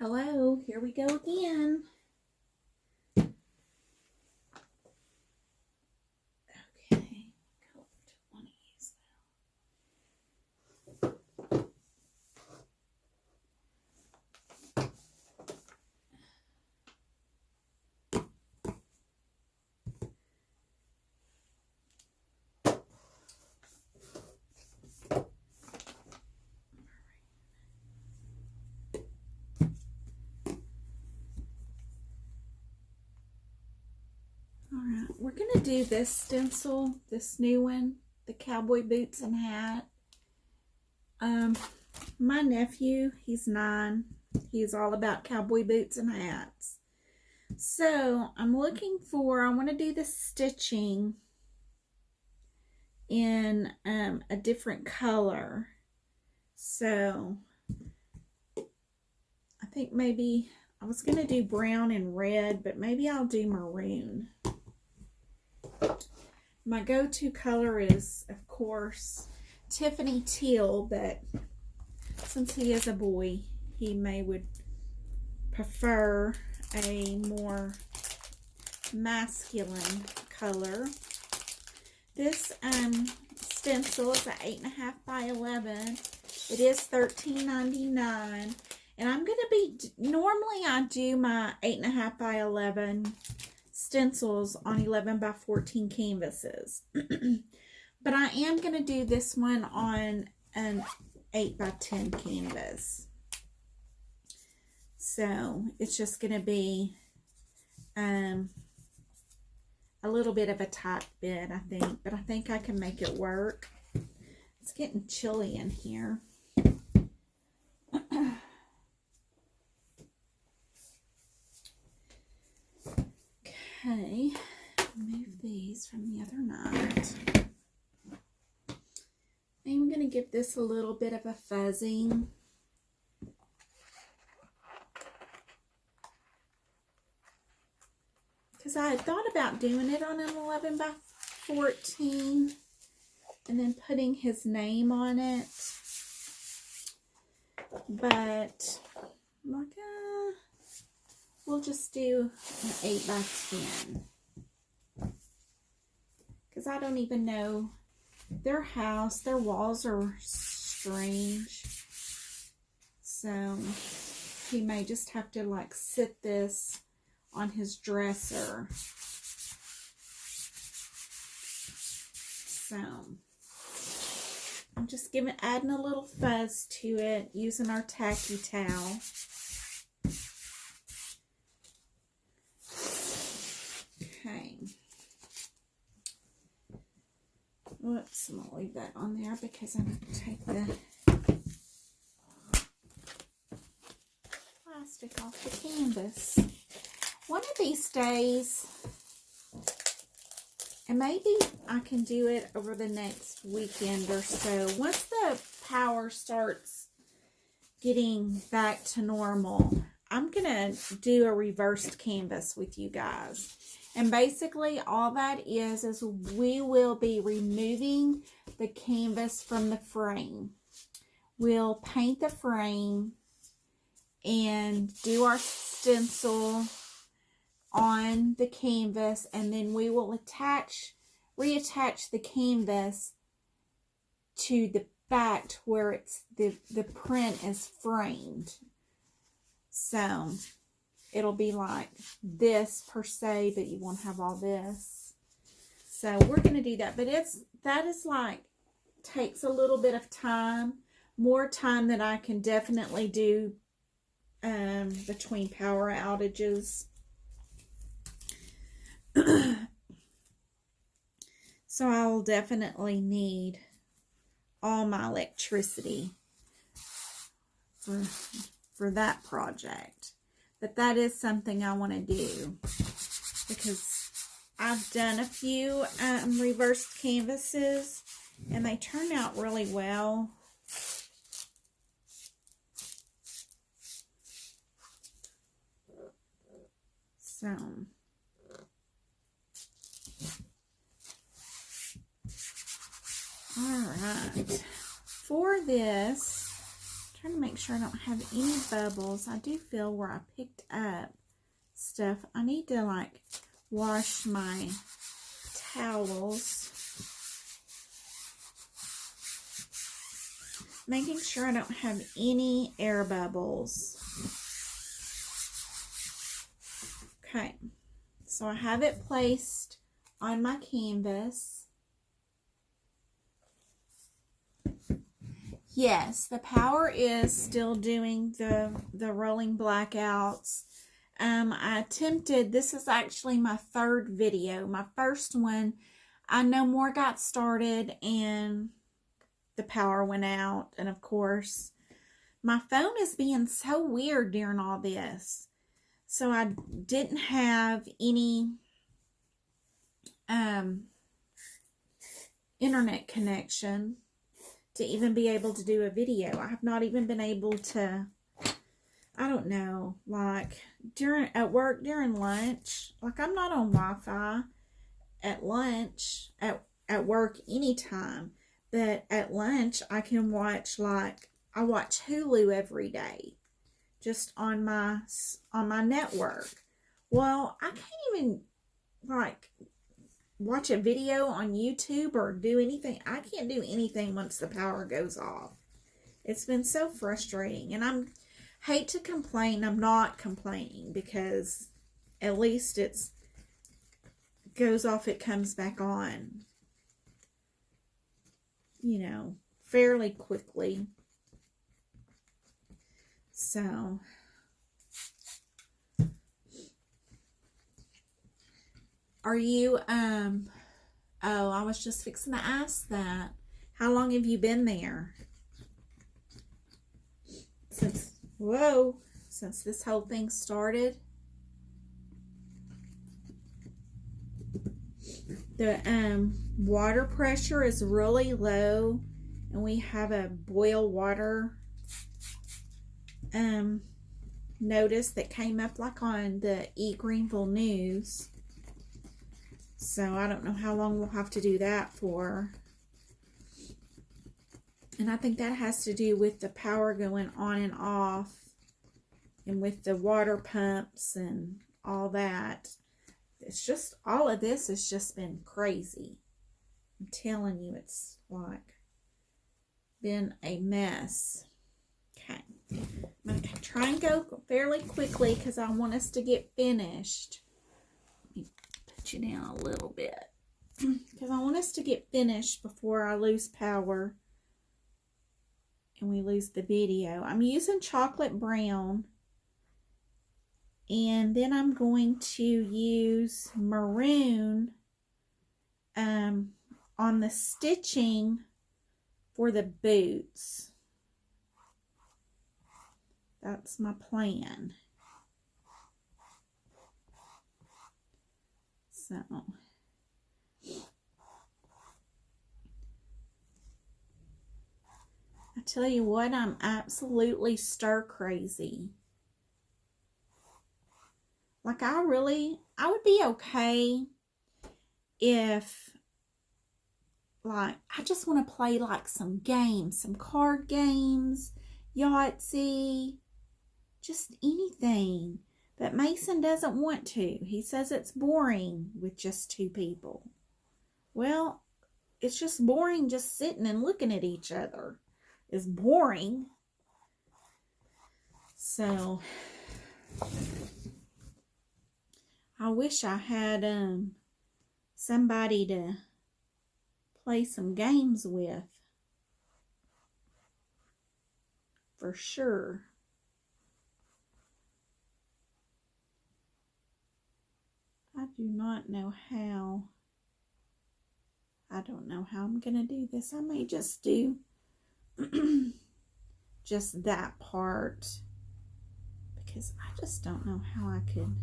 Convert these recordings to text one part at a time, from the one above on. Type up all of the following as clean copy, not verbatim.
Hello, here we go again. Okay, color do I want to use Alright, we're going to do this stencil, this new one, the cowboy boots and hat. My nephew, he's 9. He's all about cowboy boots and hats. So, I want to do the stitching in a different color. So, I think maybe I was going to do brown and red, but maybe I'll do maroon. My go-to color is, of course, Tiffany teal, but since he is a boy, he would prefer a more masculine color. This stencil is an 8.5 by 11. It is $13.99. And I'm going to be, normally I do my 8.5 by 11 stencils on 11 by 14 canvases. But I am going to do this one on an 8 by 10 canvas. So it's just going to be a little bit of a tight bit, I think. But I think I can make it work. It's getting chilly in here. Okay, move these from the other night. I'm going to give this a little bit of a fuzzing. Because I had thought about doing it on an 11 by 14 and then putting his name on it. But, like, we'll just do an 8 by 10. Because I don't even know their house. Their walls are strange. So he may just have to like sit this on his dresser. So I'm just adding a little fuzz to it using our tacky towel. Okay. Whoops, I'm going to leave that on there because I'm going to take the plastic off the canvas. One of these days, and maybe I can do it over the next weekend or so, once the power starts getting back to normal, I'm going to do a reversed canvas with you guys. And basically all that is we will be removing the canvas from the frame. We'll paint the frame and do our stencil on the canvas, and then we will reattach the canvas to the back to where it's the print is framed. So it'll be like this per se, but you won't have all this. So we're going to do that. But that is like, takes a little bit of time. More time than I can definitely do between power outages. So I will definitely need all my electricity for that project. But that is something I want to do because I've done a few reversed canvases and they turn out really well. So, all right. For this, trying to make sure I don't have any bubbles. I do feel where I picked up stuff. I need to like wash my towels. Making sure I don't have any air bubbles. Okay, so I have it placed on my canvas. Yes, the power is still doing the rolling blackouts. I attempted, this is actually my third video. My first one, I no more got started and the power went out. And of course, my phone is being so weird during all this. So I didn't have any internet connection to even be able to do a video. I have not even been able to, I don't know, like at work during lunch, like I'm not on Wi-Fi at lunch, at work anytime, but at lunch I can watch, like I watch Hulu every day just on my network. Well, I can't even like watch a video on YouTube or do anything. I can't do anything once the power goes off. It's been so frustrating, and I hate to complain. I'm not complaining because at least it's goes off, it comes back on, you know, fairly quickly. So are you oh, I was just fixing to ask that. How long have you been there? Since this whole thing started? The water pressure is really low, and we have a boil water notice that came up like on the Eat Greenville News. So I don't know how long we'll have to do that for. And I think that has to do with the power going on and off, and with the water pumps and all that. It's just, all of this has just been crazy. I'm telling you, it's like been a mess. Okay. I'm going to try and go fairly quickly because I want us to get finished. Let me put you down a little bit because I want us to get finished before I lose power and we lose the video. I'm using chocolate brown, and then I'm going to use maroon on the stitching for the boots. That's my plan. So I tell you what, I'm absolutely stir crazy. Like I would be okay if, like, I just want to play like some games, some card games, Yahtzee, just anything. But Mason doesn't want to. He says it's boring with just two people. Well, it's just boring just sitting and looking at each other. It's boring. So I wish I had somebody to play some games with. For sure. I do not know how. I don't know how I'm going to do this. I may just do just that part, because I just don't know how I could.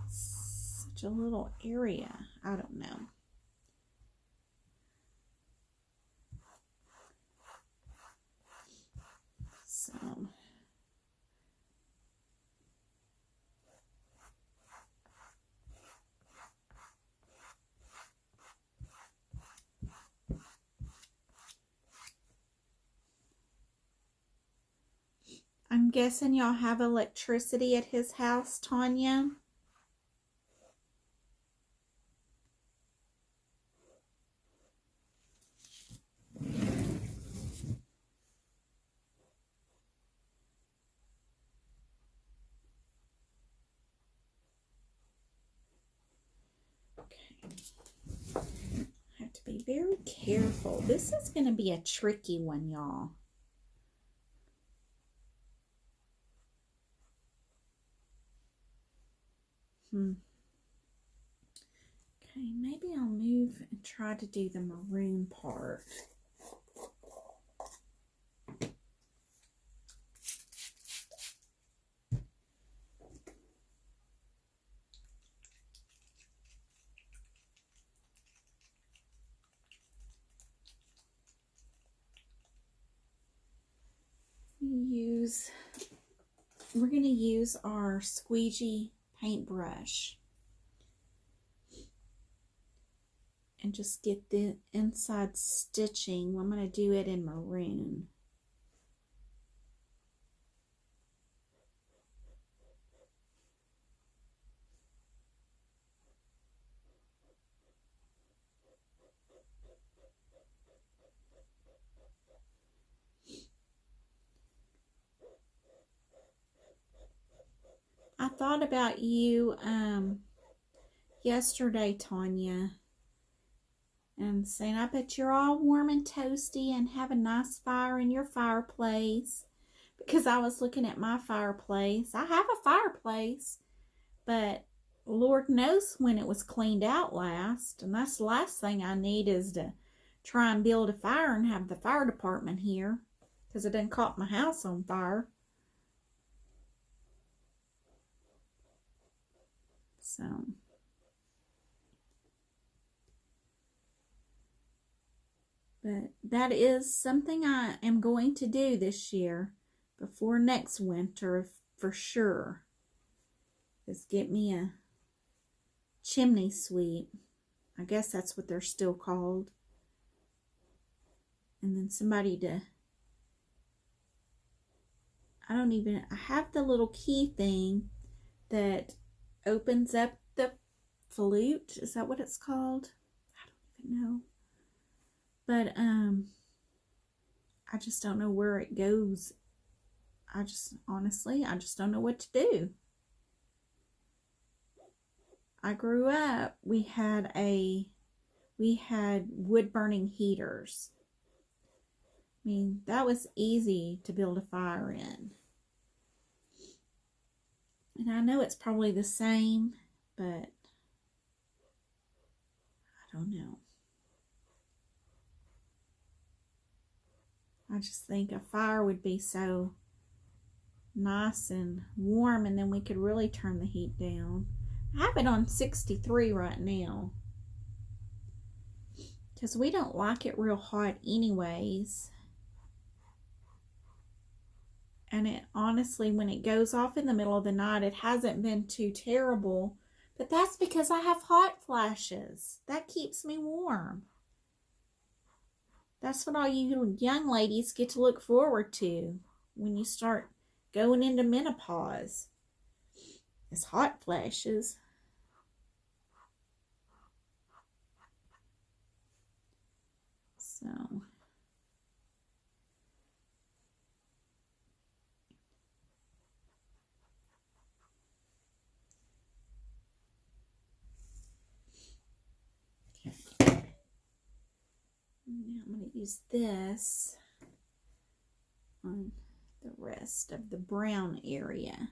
Such a little area. I don't know. So I'm guessing y'all have electricity at his house, Tanya? Have to be very careful. This is going to be a tricky one, y'all. Okay, maybe I'll move and try to do the maroon part. We're going to use our squeegee paintbrush and just get the inside stitching. I'm going to do it in maroon. I thought about you yesterday, Tanya, and saying, I bet you're all warm and toasty and have a nice fire in your fireplace. Because I was looking at my fireplace. I have a fireplace, but Lord knows when it was cleaned out last. And that's the last thing I need is to try and build a fire and have the fire department here. Because it done caught my house on fire. So, but that is something I am going to do this year before next winter for sure. Is get me a chimney sweep. I guess that's what they're still called. And then somebody to, I have the little key thing that opens up the flute. Is that what it's called? I don't even know. But I just don't know where it goes. Honestly, I just don't know what to do. I grew up, we had wood burning heaters. I mean, that was easy to build a fire in. And I know it's probably the same, but I don't know. I just think a fire would be so nice and warm, and then we could really turn the heat down. I have it on 63 right now because we don't like it real hot anyways. And it honestly, when it goes off in the middle of the night, it hasn't been too terrible. But that's because I have hot flashes. That keeps me warm. That's what all you young ladies get to look forward to when you start going into menopause. It's hot flashes. So... Now I'm going to use this on the rest of the brown area.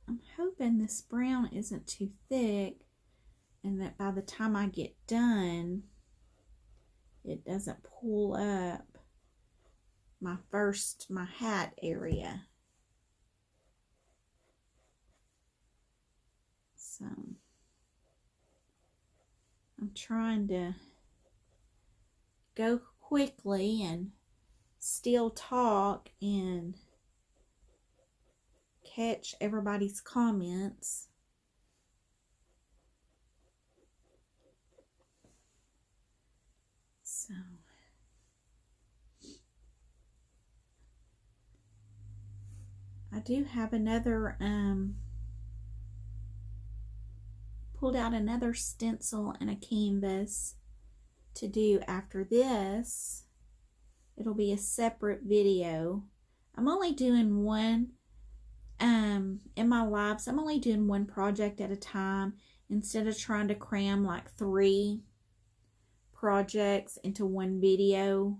I'm hoping this brown isn't too thick and that by the time I get done, it doesn't pull up my hat area. So... I'm trying to go quickly and still talk and catch everybody's comments. So, do have another, pulled out another stencil and a canvas to do after this. It'll be a separate video. I'm only doing one, in my lives, I'm only doing one project at a time instead of trying to cram like 3 projects into one video.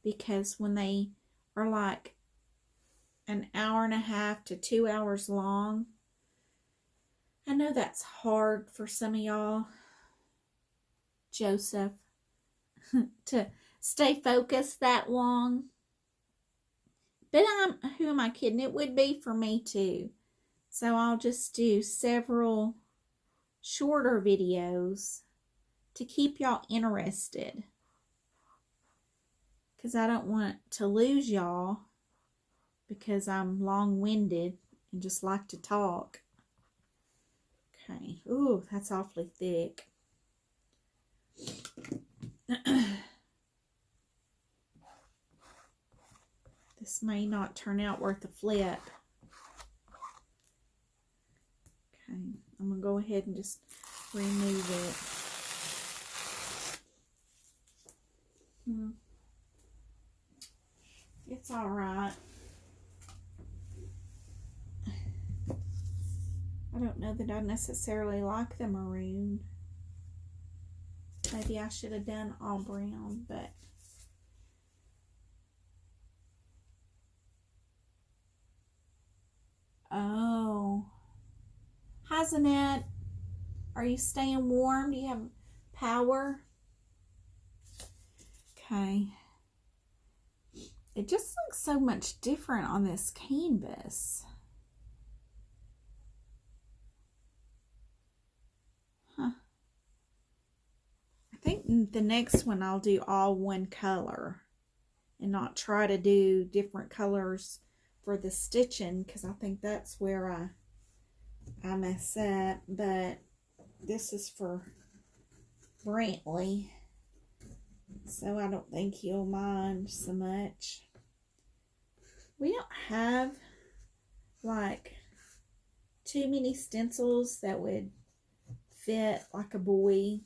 Because when they are like an hour and a half to 2 hours long, I know that's hard for some of y'all, Joseph, to stay focused that long. But who am I kidding? It would be for me too. So I'll just do several shorter videos to keep y'all interested. Because I don't want to lose y'all because I'm long-winded and just like to talk. Okay. Ooh, that's awfully thick. This may not turn out worth a flip. Okay, I'm going to go ahead and just remove it. It's all right. I don't know that I necessarily like the maroon. Maybe I should have done all brown, but oh. Hi, Zanette. Are you staying warm? Do you have power? Okay. It just looks so much different on this canvas. Huh. I think the next one I'll do all one color and not try to do different colors for the stitching, because I think that's where I mess up. But this is for Brantley, so I don't think he'll mind so much. We don't have like too many stencils that would fit like a boy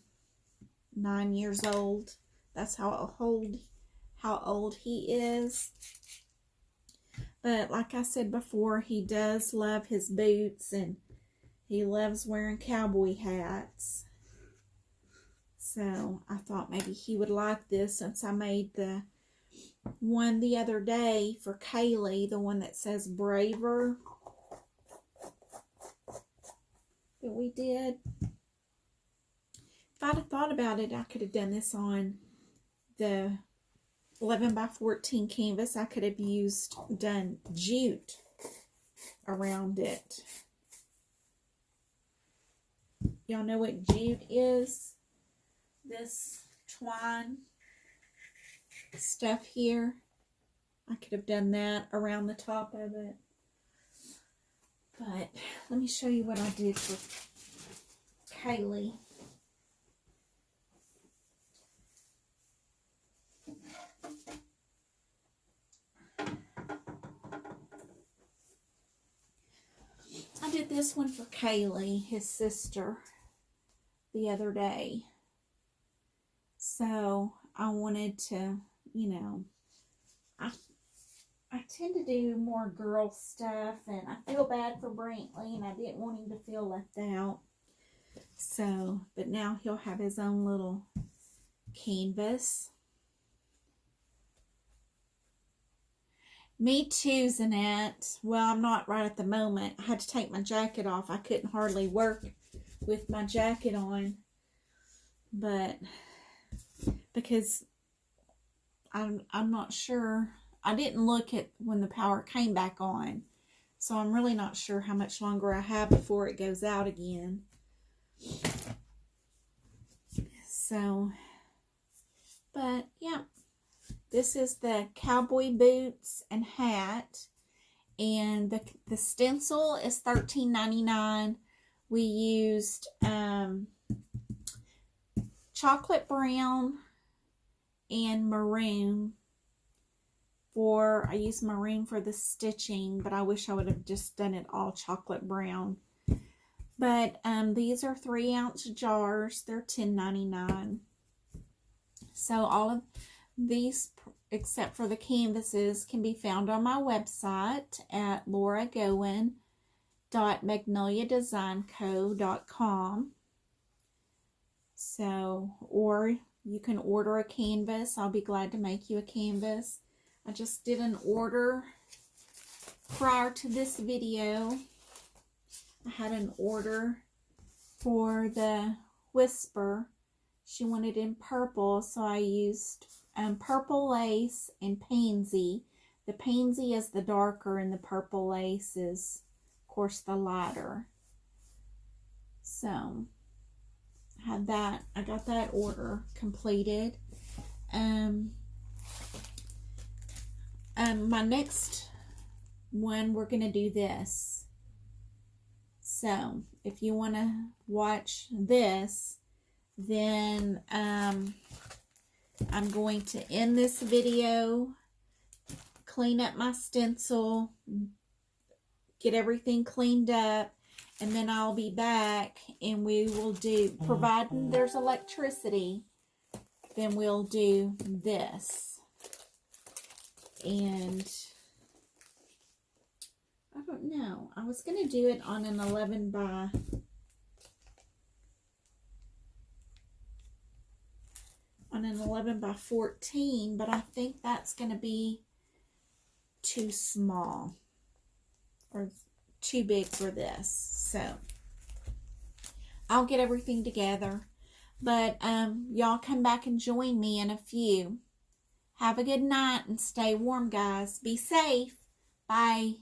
9 years old. That's how old he is. But like I said before, he does love his boots and he loves wearing cowboy hats. So I thought maybe he would like this, since I made the one the other day for Kaylee, the one that says Braver that we did. If I'd have thought about it, I could have done this on the 11 by 14 canvas. I could have done jute around it. Y'all know what jute is? This twine stuff here. I could have done that around the top of it. But let me show you what I did for Kaylee. I did this one for Kaylee, his sister, the other day. So I wanted to, you know, I tend to do more girl stuff, and I feel bad for Brantley, and I didn't want him to feel left out. So, but now he'll have his own little canvas. Me too, Zanette. Well, I'm not right at the moment. I had to take my jacket off. I couldn't hardly work with my jacket on. But because I'm not sure. I didn't look at when the power came back on. So I'm really not sure how much longer I have before it goes out again. So, but yeah. This is the cowboy boots and hat, and the stencil is $13.99. We used chocolate brown and maroon I use maroon for the stitching, but I wish I would have just done it all chocolate brown. But these are 3-ounce jars. They're $10.99. So all of these, except for the canvases, can be found on my website at lauragowen.magnoliadesignco.com. So, or you can order a canvas. I'll be glad to make you a canvas. I just did an order prior to this video. I had an order for the Whisper. She wanted in purple, so I used purple lace and pansy. The pansy is the darker and the purple lace is, of course, the lighter. So I got that order completed. My next one, we're going to do this. So if you want to watch this, then I'm going to end this video, clean up my stencil, get everything cleaned up, and then I'll be back and we will do, providing there's electricity, then we'll do this. And I don't know, I was going to do it on an 11 by 14, but I think that's going to be too small or too big for this. So I'll get everything together, but y'all come back and join me in a few. Have a good night and stay warm, guys. Be safe. Bye.